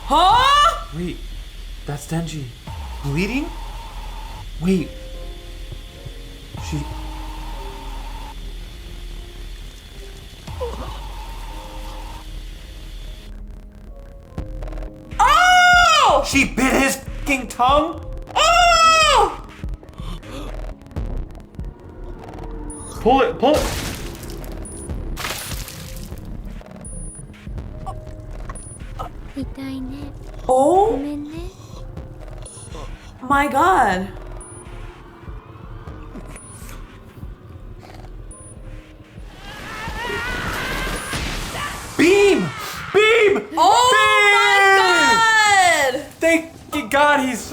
Huh? Wait, that's Denji. Bleeding? Wait. She... Oh! She bit his fucking tongue? Oh! Pull it, pull it! Oh my god. Beam! Beam! Oh Beam! my god! Thank God he's